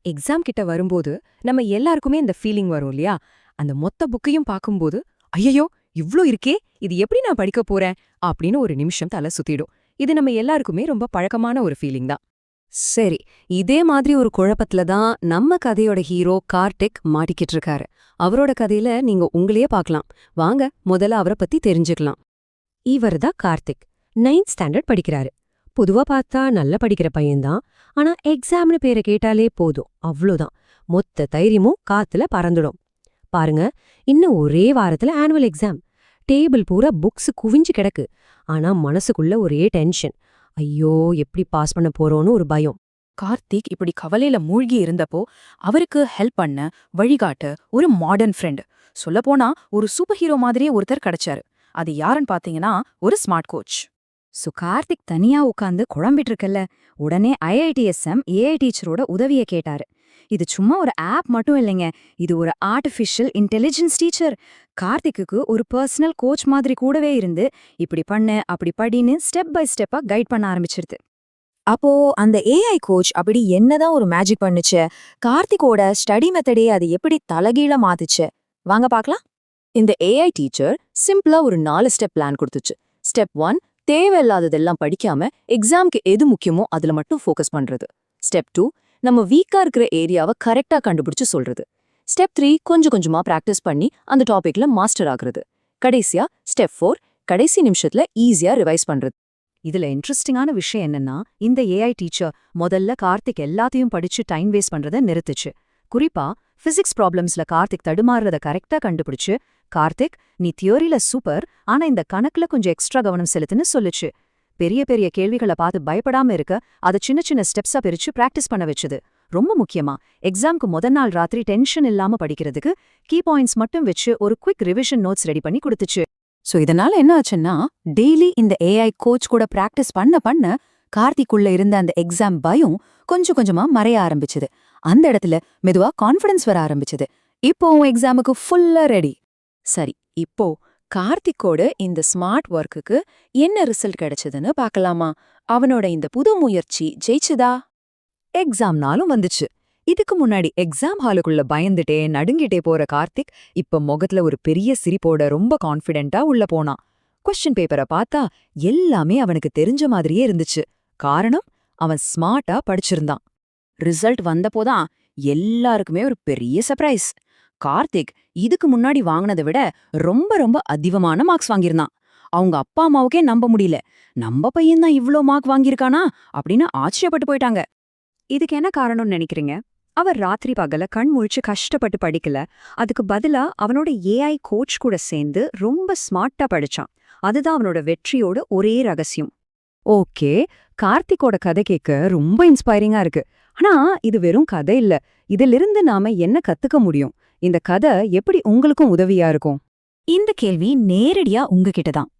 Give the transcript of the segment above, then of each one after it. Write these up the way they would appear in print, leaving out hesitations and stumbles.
Exam கிட்ட வரும்போது நம்ம எல்லாருக்குமே இந்த ஃபீலிங் வரும் இல்லையா? அந்த மொத்த புக்கையும் பார்க்கும்போது, ஐயையோ இவ்ளோ இருக்கே, இது எப்படி நான் படிக்க போறேன் அப்படின்னு ஒரு நிமிஷம் தலை சுத்திடும். இது நம்ம எல்லாருக்குமே ரொம்ப பழக்கமான ஒரு ஃபீலிங் தான். சரி, இதே மாதிரி ஒரு குழப்பத்துல தான் நம்ம கதையோட ஹீரோ கார்த்திக் மாட்டிக்கிட்டு இருக்காரு. அவரோட கதையில நீங்க உங்களையே பார்க்கலாம். வாங்க முதல்ல அவரை பத்தி தெரிஞ்சுக்கலாம். இவர்தான் கார்த்திக். 9th ஸ்டாண்டர்ட் படிக்கிறாரு. பொதுவா பார்த்தா நல்ல படிக்கிற பையன்தான். ஆனா எக்ஸாம்னு பேரை கேட்டாலே போதும், அவ்ளோதான். மொத்த தைரியமும் காத்துல பறந்துடும். பாருங்க, இன்னும் ஒரே வாரத்துல ஆனுவல் எக்ஸாம். டேபிள் பூரா புக்ஸ் குவிஞ்சு கிடக்கு. ஆனா மனசுக்குள்ள ஒரே டென்ஷன். ஐயோ, எப்படி பாஸ் பண்ண போறோன்னு ஒரு பயம். கார்த்திக் இப்படி கவலையில மூழ்கி இருந்தப்போ அவருக்கு ஹெல்ப் பண்ண வழிகாட்ட ஒரு மாடர்ன் ஃப்ரெண்ட், சொல்லப்போனா ஒரு சூப்பர் ஹீரோ மாதிரியே ஒருத்தர் கிடைச்சாரு. அது யாருன்னு பாத்தீங்கன்னா ஒரு ஸ்மார்ட் கோச். கார்த்திக் தனியா உட்காந்து குழம்பிட்டு இருக்கல, உடனே IITSM AI டீச்சரோட உதவிய கேட்டாரு. இது சும்மா ஒரு ஆப் மட்டும் இல்லைங்க, இது ஒரு ஆர்டிஃபிஷியல் இன்டெலிஜென்ஸ் டீச்சர். கார்த்திக்கு ஒரு பர்சனல் கோச் மாதிரி கூடவே இருந்து இப்படி பண்ணு அப்படி படின்னு ஸ்டெப் பை ஸ்டெப்பா கைட் பண்ண ஆரம்பிச்சிருது. அப்போ அந்த AI கோச் அப்படி என்னதான் ஒரு மேஜிக் பண்ணுச்சு? கார்த்திகோட ஸ்டடி மெத்தடே அது எப்படி தலகீழ மாத்துச்சு? வாங்க பார்க்கலாம். இந்த AI டீச்சர் சிம்பிளா ஒரு 4 ஸ்டெப் பிளான் கொடுத்துச்சு. ஸ்டெப் 1, தேவையில்லாததெல்லாம் படிக்காம எக்ஸாம்க்கு எது முக்கியமோ அதுல மட்டும் ஃபோக்கஸ் பண்றது. ஸ்டெப் 2, நம்ம வீக்கா இருக்கிற ஏரியாவை கரெக்டா கண்டுபிடிச்சு சொல்றது. ஸ்டெப் 3, கொஞ்சம் கொஞ்சமா பிராக்டிஸ் பண்ணி அந்த டாபிக்ல மாஸ்டர் ஆகுறது. கடைசியா ஸ்டெப் 4, கடைசி நிமிஷத்துல ஈஸியா ரிவைஸ் பண்றது. இதுல இன்ட்ரெஸ்டிங்கான விஷயம் என்னன்னா, இந்த AI டீச்சர் முதல்ல கார்த்திக் எல்லாத்தையும் படிச்சு டைம் வேஸ்ட் பண்றத நிறுத்துச்சு. குறிப்பா பிசிக்ஸ் ப்ராப்ளம்ஸ்ல கார்த்திக் தடுமாறுறத கரெக்டா கண்டுபிடிச்சு, கார்த்திக் நீ தியோரியில சூப்பர், ஆனா இந்த கணக்குல கொஞ்சம் எக்ஸ்ட்ரா கவனம் செலுத்துன்னு சொல்லுச்சு. பெரிய பெரிய கேள்விகளை பார்த்து பயப்படாம இருக்க அதை சின்ன சின்ன ஸ்டெப்ஸா பிரிச்சு பிராக்டிஸ் பண்ண வச்சுது. ரொம்ப முக்கியமா எக்ஸாம்க்கு முதல் நாள் ராத்திரி டென்ஷன் இல்லாம படிக்கிறதுக்கு கீ பாயிண்ட்ஸ் மட்டும் வச்சு ஒரு குவிக் ரிவிஷன் நோட்ஸ் ரெடி பண்ணி கொடுத்துச்சு. சோ இதனால என்ன ஆச்சுன்னா, டெய்லி இந்த AI கோச் கூட பிராக்டிஸ் பண்ண பண்ண கார்த்திக்குள்ள இருந்த அந்த எக்ஸாம் பயம் கொஞ்சம் கொஞ்சமா மறைய ஆரம்பிச்சது. அந்த இடத்துல மெதுவா கான்ஃபிடன்ஸ் வர ஆரம்பிச்சது. இப்போ எக்ஸாமுக்கு ஃபுல்லா ரெடி. சரி, இப்போ கார்த்திக்கோட இந்த ஸ்மார்ட் ஒர்க்குக்கு என்ன ரிசல்ட் கிடைச்சதுன்னு பார்க்கலாமா? அவனோட இந்த புது முயற்சி ஜெயிச்சுதா? எக்ஸாம் நாளும் வந்துச்சு. இதுக்கு முன்னாடி எக்ஸாம் ஹாலுக்குள்ள பயந்துட்டே நடுங்கிட்டே போற கார்த்திக் இப்ப முகத்துல ஒரு பெரிய சிரிப்போட ரொம்ப கான்ஃபிடென்ட்டா உள்ள போனான். கொஸ்டின் பேப்பரை பார்த்தா எல்லாமே அவனுக்கு தெரிஞ்ச மாதிரியே இருந்துச்சு. காரணம், அவன் ஸ்மார்ட்டா படிச்சிருந்தான். ரிசல்ட் வந்தப்போதான் எல்லாருக்குமே ஒரு பெரிய சர்ப்ரைஸ். கார்த்திக் இதுக்கு முன்னாடி வாங்கினதை விட ரொம்ப ரொம்ப அதிகமான மார்க்ஸ் வாங்கியிருந்தான். அவங்க அப்பா அம்மாவுக்கே நம்ப முடியல. நம்ம பையன்தான் இவ்ளோ மார்க் வாங்கியிருக்கானா அப்படின்னு ஆச்சரியப்பட்டு போயிட்டாங்க. இதுக்கு என்ன காரணம்னு நினைக்கிறீங்க? அவர் ராத்திரி பகல கண் முழிச்சு கஷ்டப்பட்டு படிக்கல. அதுக்கு பதிலா அவனோட AI கோச் கூட சேர்ந்து ரொம்ப ஸ்மார்ட்டா படிச்சான். அதுதான் அவனோட வெற்றியோட ஒரே ரகசியம். ஓகே, கார்த்திக்கோட கதை கேட்க ரொம்ப இன்ஸ்பைரிங்கா இருக்கு. ஆனா இது வெறும் கதை இல்ல. இதிலிருந்து நாம என்ன கத்துக்க முடியும்? இந்த கதை எப்படி உங்களுக்கும் உதவியா இருக்கும்? இந்த கேள்வி நேரடியா உங்ககிட்ட தான்.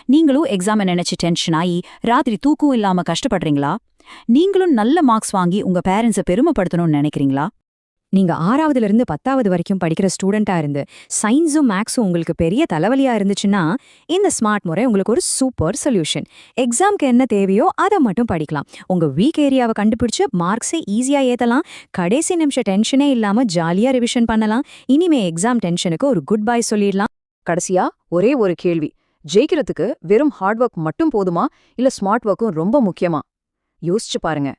நீங்களும் எக்ஸாமை நினைச்சு டென்ஷன் ஆகி ராத்திரி தூக்கம் இல்லாம கஷ்டப்படுறீங்களா? நீங்களும் நல்ல மார்க்ஸ் வாங்கி உங்க பேரண்ட்ஸை பெருமைப்படுத்தணும்னு நினைக்கிறீங்களா? நீங்க 6வதுல இருந்து 10வது வரைக்கும் படிக்கிற ஸ்டூடெண்டா இருந்து சயின்ஸும் மேக்ஸும் உங்களுக்கு பெரிய தலைவலியா இருந்துச்சுன்னா, இந்த ஸ்மார்ட் முறை உங்களுக்கு ஒரு சூப்பர் சொல்யூஷன். எக்ஸாம்க்கு என்ன தேவையோ அதை மட்டும் படிக்கலாம். உங்க வீக் ஏரியாவை கண்டுபிடிச்சு மார்க்ஸை ஈஸியா ஏத்தலாம். கடைசி நிமிஷம் டென்ஷனே இல்லாம ஜாலியா ரிவிஷன் பண்ணலாம். இனிமே எக்ஸாம் டென்ஷனுக்கு ஒரு குட் பை சொல்லிடலாம். கடைசியா ஒரே ஒரு கேள்வி. ஜெயிக்கிறதுக்கு வெறும் ஹார்ட் ஒர்க் மட்டும் போதுமா, இல்ல ஸ்மார்ட் ஒர்க்கும் ரொம்ப முக்கியமா? யோசிச்சு பாருங்க.